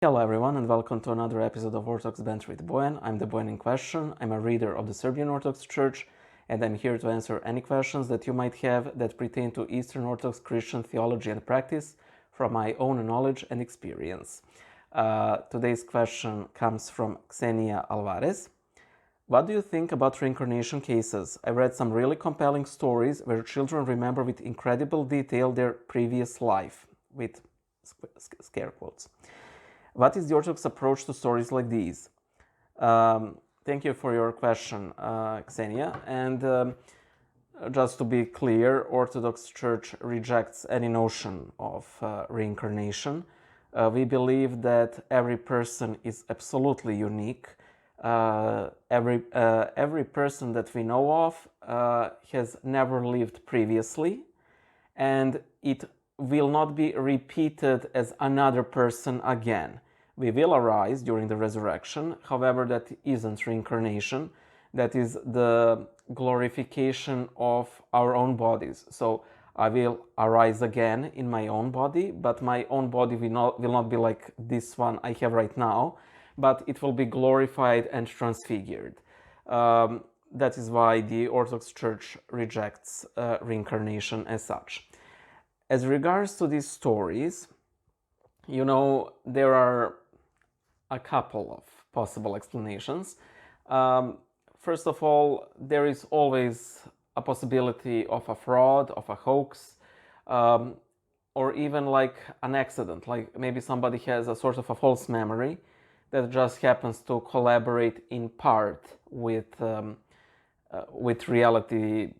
Hello everyone and welcome to another episode of Orthodox Banter with Bojan. I'm the Bojan in question. I'm a reader of the Serbian Orthodox Church and I'm here to answer any questions that you might have that pertain to Eastern Orthodox Christian theology and practice from my own knowledge and experience. Today's question comes from Xenia Alvarez. What do you think about reincarnation cases? I read some really compelling stories where children remember with incredible detail their previous life, with scare quotes. What is the Orthodox approach to stories like these? Thank you for your question, Xenia. And just to be clear, Orthodox Church rejects any notion of reincarnation. We believe that every person is absolutely unique. Every person that we know of has never lived previously, and it will not be repeated as another person again. We will arise during the resurrection, however, that isn't reincarnation. That is the glorification of our own bodies. So I will arise again in my own body, but my own body will not be like this one I have right now, but it will be glorified and transfigured. That is why the Orthodox Church rejects reincarnation as such. As regards to these stories, there are a couple of possible explanations. First of all, there is always a possibility of a fraud, of a hoax, or even like an accident, like maybe somebody has a sort of a false memory that just happens to collaborate in part with reality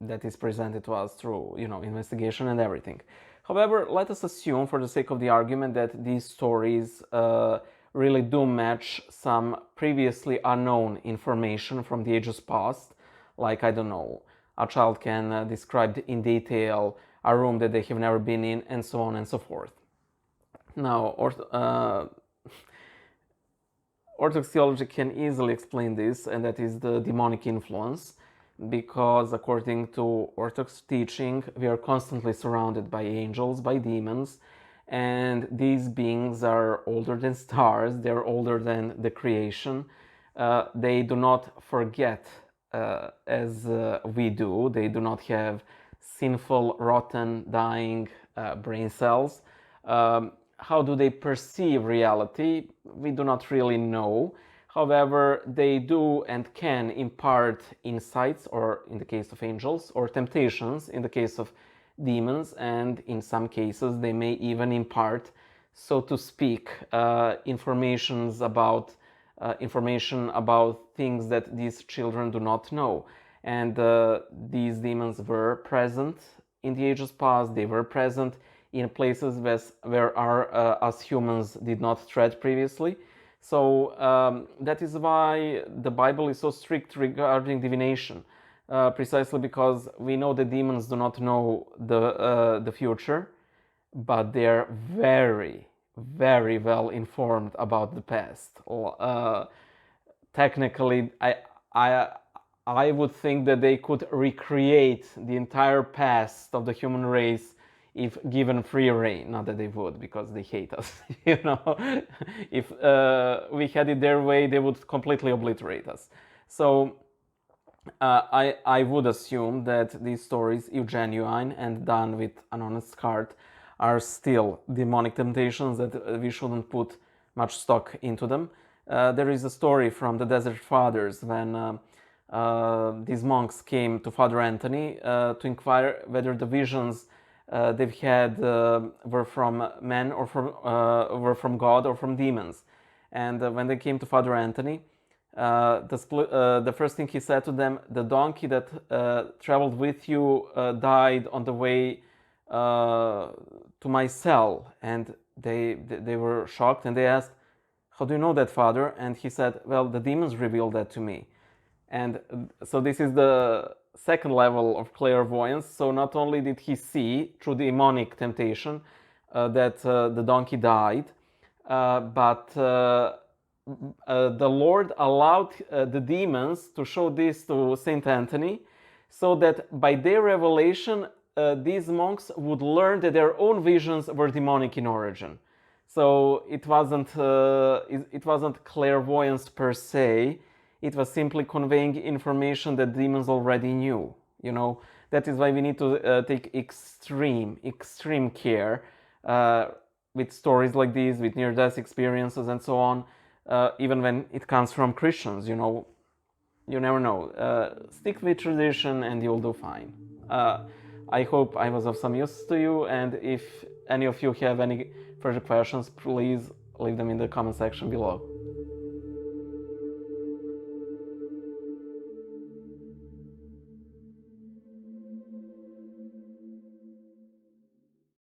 that is presented to us through, investigation and everything. However, let us assume, for the sake of the argument, that these stories really do match some previously unknown information from the ages past. Like, I don't know, a child can describe in detail a room that they have never been in, and so on and so forth. Now, Orthodox theology can easily explain this, and that is the demonic influence, because according to Orthodox teaching, we are constantly surrounded by angels, by demons, and these beings are older than stars, they're older than the creation. They do not forget as we do. They do not have sinful, rotten, dying brain cells. How do they perceive reality? We do not really know. However, they do and can impart insights, or in the case of angels, or temptations in the case of demons, and in some cases they may even impart, so to speak, information about things that these children do not know. And these demons were present in the ages past. They were present in places where us humans did not tread previously. So that is why the Bible is so strict regarding divination, precisely because we know the demons do not know the future, but they're very, very well informed about the past. Technically, I would think that they could recreate the entire past of the human race if given free reign. Not that they would, because they hate us. If we had it their way, they would completely obliterate us. So I would assume that these stories, if genuine and done with an honest heart, are still demonic temptations, that we shouldn't put much stock into them. There is a story from the Desert Fathers when these monks came to Father Anthony to inquire whether the visions they've had were from men or were from God or from demons. And when they came to Father Anthony, the first thing he said to them: the donkey that traveled with you died on the way to my cell. And they were shocked, and they asked, "How do you know that, Father?" And he said, "Well, the demons revealed that to me." And so this is the second level of clairvoyance. So not only did he see through demonic temptation that the donkey died, but the Lord allowed the demons to show this to Saint Anthony, so that by their revelation these monks would learn that their own visions were demonic in origin. So it wasn't clairvoyance per se. It was simply conveying information that demons already knew. You know, that is why we need to take extreme care with stories like these, with near-death experiences and so on, even when it comes from Christians. You know, you never know. Stick with tradition and you'll do fine. I hope I was of some use to you, and if any of you have any further questions, please leave them in the comment section below.